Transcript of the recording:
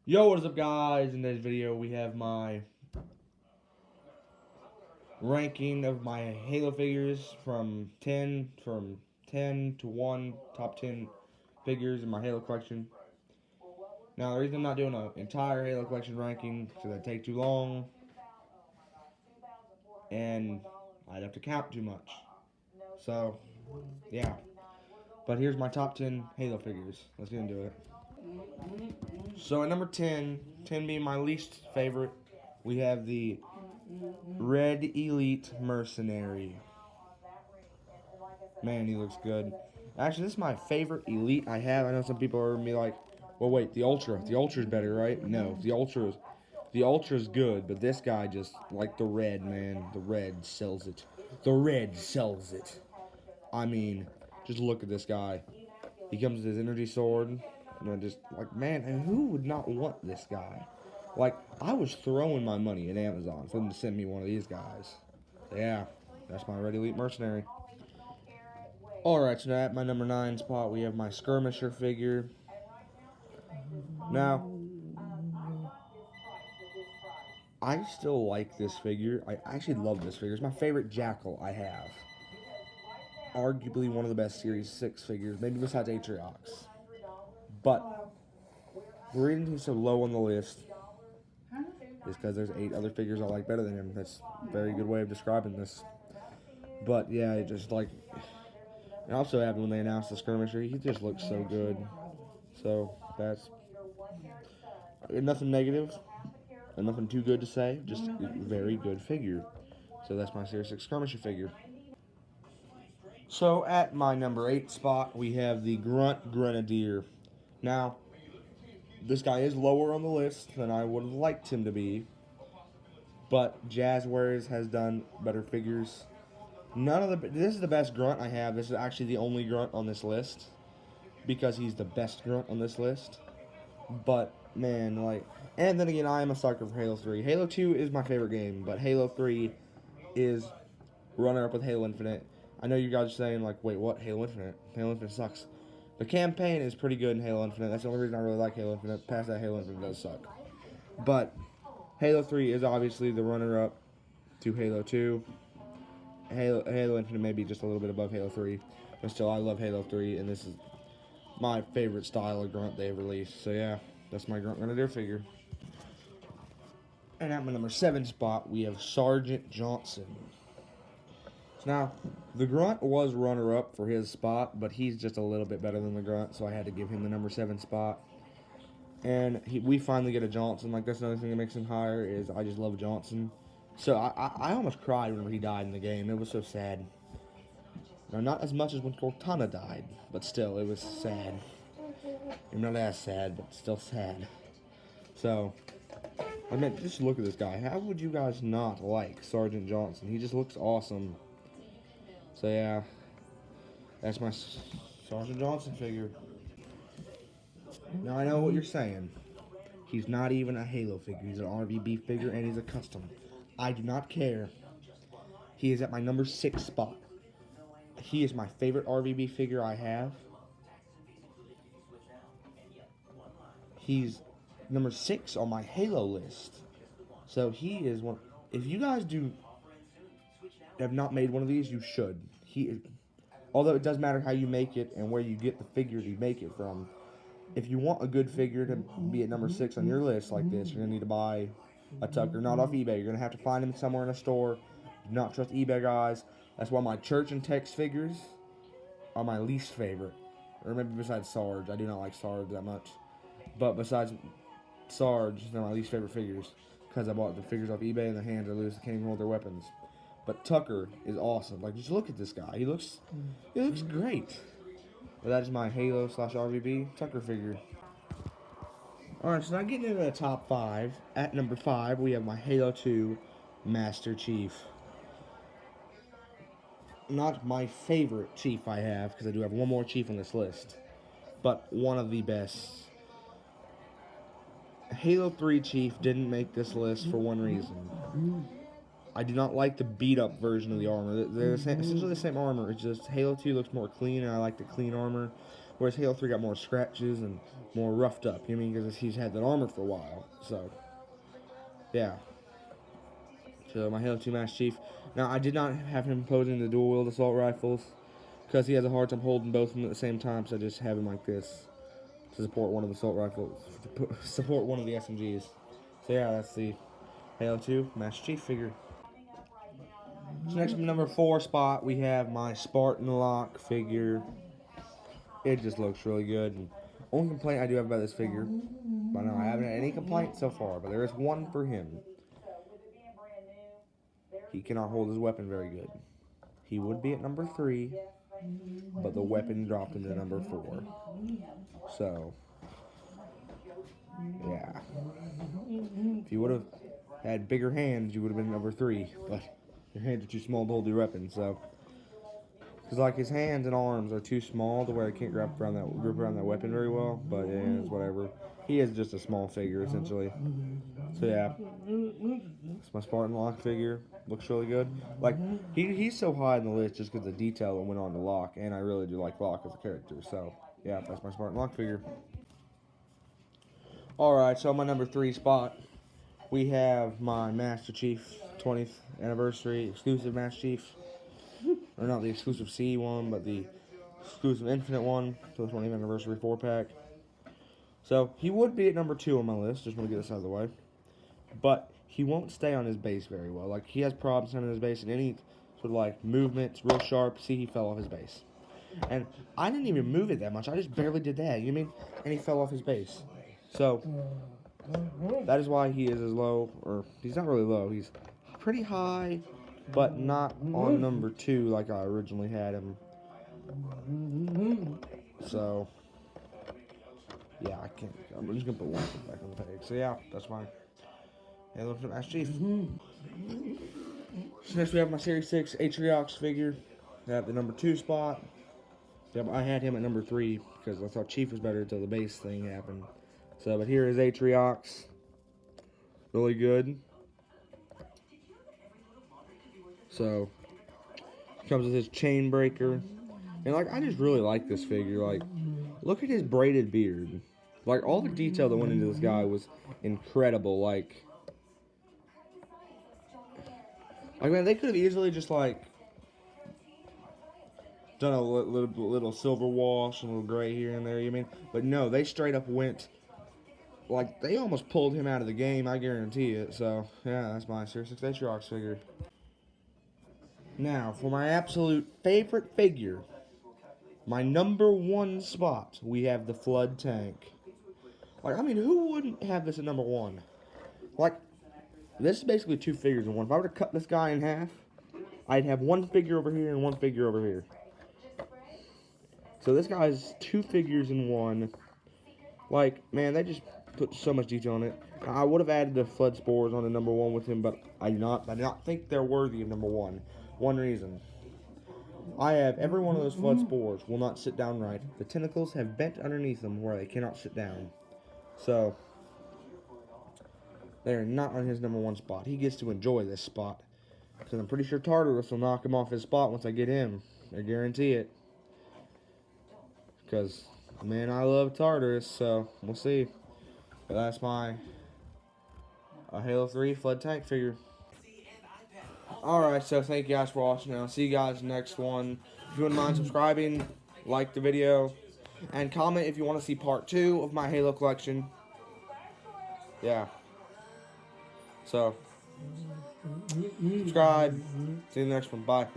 Yo, what is up, guys? In today's video, we have my ranking of my Halo figures from 10 to 1, top 10 figures in my Halo collection. Now, the reason I'm not doing an entire Halo collection ranking is because that'd take too long, and I'd have to count too much. So, yeah. But here's my top 10 Halo figures. Let's get into it. So at number 10 being my least favorite, we have the Red Elite Mercenary. Man, he looks good. Actually, this is my favorite Elite I have. I know some people are gonna be like, well, wait, the Ultra. The Ultra's better, right? No, the Ultra's good, but this guy just, like the red, man. The red sells it. The red sells it. I mean, just look at this guy. He comes with his energy sword. And I just, like, man, and who would not want this guy? Like, I was throwing my money at Amazon for them to send me one of these guys. Yeah, that's my Red Elite Mercenary. Alright, so now at my number 9 spot, we have my Scermisher figure. Now, I still like this figure. I actually love this figure. It's my favorite Jackal I have. Arguably one of the best Series 6 figures, maybe besides Atryox. But the reason he's so low on the list is because there's 8 other figures I like better than him. That's a very good way of describing this. But yeah, it just like, and also happened when they announced the Skirmisher. He just looks so good. So that's nothing negative and nothing too good to say. Just a very good figure. So that's my Series 6 Skirmisher figure. So at my number 8 spot, we have the Grunt Grenidir. Now, this guy is lower on the list than I would have liked him to be, but Jazzwares has done better figures. This is the best Grunt I have. This is actually the only Grunt on this list because he's the best Grunt on this list. But man, like, and then again, I am a sucker for Halo 3. Halo 2 is my favorite game, but Halo 3 is runner up with Halo Infinite. I know you guys are saying like, wait, what? Halo Infinite? Halo Infinite sucks. The campaign is pretty good in Halo Infinite. That's the only reason I really like Halo Infinite. Past that, Halo Infinite does suck. But Halo 3 is obviously the runner-up to Halo 2. Halo Infinite may be just a little bit above Halo 3. But still, I love Halo 3, and this is my favorite style of Grunt they've released. So yeah, that's my Grunt Grenadier figure. And at my number 7 spot, we have Sergeant Johnson. Now, the Grunt was runner-up for his spot, but he's just a little bit better than the Grunt, so I had to give him the number 7 spot. And we finally get a Johnson. Like, that's another thing that makes him higher is I just love Johnson. So I almost cried whenever he died in the game. It was so sad. Now, not as much as when Cortana died, but still, it was sad. Not as sad, but still sad. So, I mean, just look at this guy. How would you guys not like Sergeant Johnson? He just looks awesome. So, yeah, that's my Sergeant Johnson figure. Now, I know what you're saying. He's not even a Halo figure. He's an RVB figure, and he's a custom. I do not care. He is at my number 6 spot. He is my favorite RVB figure I have. He's number 6 on my Halo list. So he is one. If you guys have not made one of these, you should. Although it does matter how you make it and where you get the figure to make it from. If you want a good figure to be at number 6 on your list like this, you're going to need to buy a Tucker, not off eBay. You're going to have to find him somewhere in a store. Do not trust eBay, guys. That's why my Church and Tex figures are my least favorite. Or maybe besides Sarge. I do not like Sarge that much. But besides Sarge, they're my least favorite figures. Because I bought the figures off eBay and the hands are loose. They can't even hold their weapons. But Tucker is awesome. Like, just look at this guy. He looks great. But that is my Halo / RVB Tucker figure. Alright, so now getting into the top 5. At number 5, we have my Halo 2 Master Chief. Not my favorite Chief I have, because I do have one more Chief on this list. But one of the best. Halo 3 Chief didn't make this list for one reason. I do not like the beat-up version of the armor. They're essentially the same armor. It's just Halo 2 looks more clean, and I like the clean armor. Whereas Halo 3 got more scratches and more roughed up. You know what I mean? Because he's had that armor for a while. So, yeah. So, my Halo 2 Master Chief. Now, I did not have him posing the dual-wield assault rifles because he has a hard time holding both of them at the same time, so I just have him like this to support one of the assault rifles, to support one of the SMGs. So, yeah, that's the Halo 2 Master Chief figure. So, next, number 4 spot, we have my Spartan Lock figure. It just looks really good. And only complaint I do have about this figure, but no, I haven't had any complaints so far, but there is one for him. He cannot hold his weapon very good. He would be at number 3, but the weapon dropped him to number 4. So, yeah. If you would have had bigger hands, you would have been number 3, but your hands are too small to hold your weapon, so. Because, like, his hands and arms are too small to where he can't grip around that weapon very well, but yeah, it's whatever. He is just a small figure, essentially. So, yeah. It's my Spartan Lock figure. Looks really good. Like, he's so high on the list just because the detail that went on to Locke, and I really do like Locke as a character. So, yeah, that's my Spartan Lock figure. Alright, so my number 3 spot, we have my Master Chief 20th Anniversary exclusive Master Chief. Or not the exclusive C one, but the exclusive Infinite one for the 20th Anniversary 4-pack. So, he would be at number 2 on my list. Just want to get this out of the way. But he won't stay on his base very well. Like, he has problems on his base, and any sort of, like, movements, real sharp. See, he fell off his base. And I didn't even move it that much. I just barely did that, you know what I mean? And he fell off his base. So, that is why he is as low, or he's not really low. He's pretty high, but not on number 2 like I originally had him. So, yeah, I'm just going to put one back on the page. So, yeah, that's my Halo Infinite Master Chief. So, next we have my Series 6 Atryox figure at the number 2 spot. Yep, I had him at number 3 because I thought Chief was better until the base thing happened. So, but here is Atryox. Really good. So, comes with his chain breaker. And, like, I just really like this figure. Like, look at his braided beard. Like, all the detail that went into this guy was incredible. Like, man, they could have easily just, like, done a little silver wash, a little gray here and there, you mean? But no, they straight up went, like, they almost pulled him out of the game, I guarantee it. So, yeah, that's my Series 6 Atryox figure. Now, for my absolute favorite figure, my number 1 spot, we have the Flood Tank. Like, I mean, who wouldn't have this at number 1? Like, this is basically 2 figures in one. If I were to cut this guy in half, I'd have 1 figure over here and 1 figure over here. So this guy's 2 figures in one. Like, man, they just put so much detail on it. I would have added the Flood Spores on the number 1 with him, but I do not think they're worthy of number 1. One reason. I have every one of those Flood Spores will not sit down right. The tentacles have bent underneath them where they cannot sit down. So, they're not on his number 1 spot. He gets to enjoy this spot. Because I'm pretty sure Tartarus will knock him off his spot once I get him. I guarantee it. Because, man, I love Tartarus, so we'll see. But that's my Halo 3 Flood Tank figure. Alright, so thank you guys for watching. I'll see you guys next one. If you wouldn't mind subscribing, like the video, and comment if you want to see part 2 of my Halo collection. Yeah. So, subscribe. See you in the next one. Bye.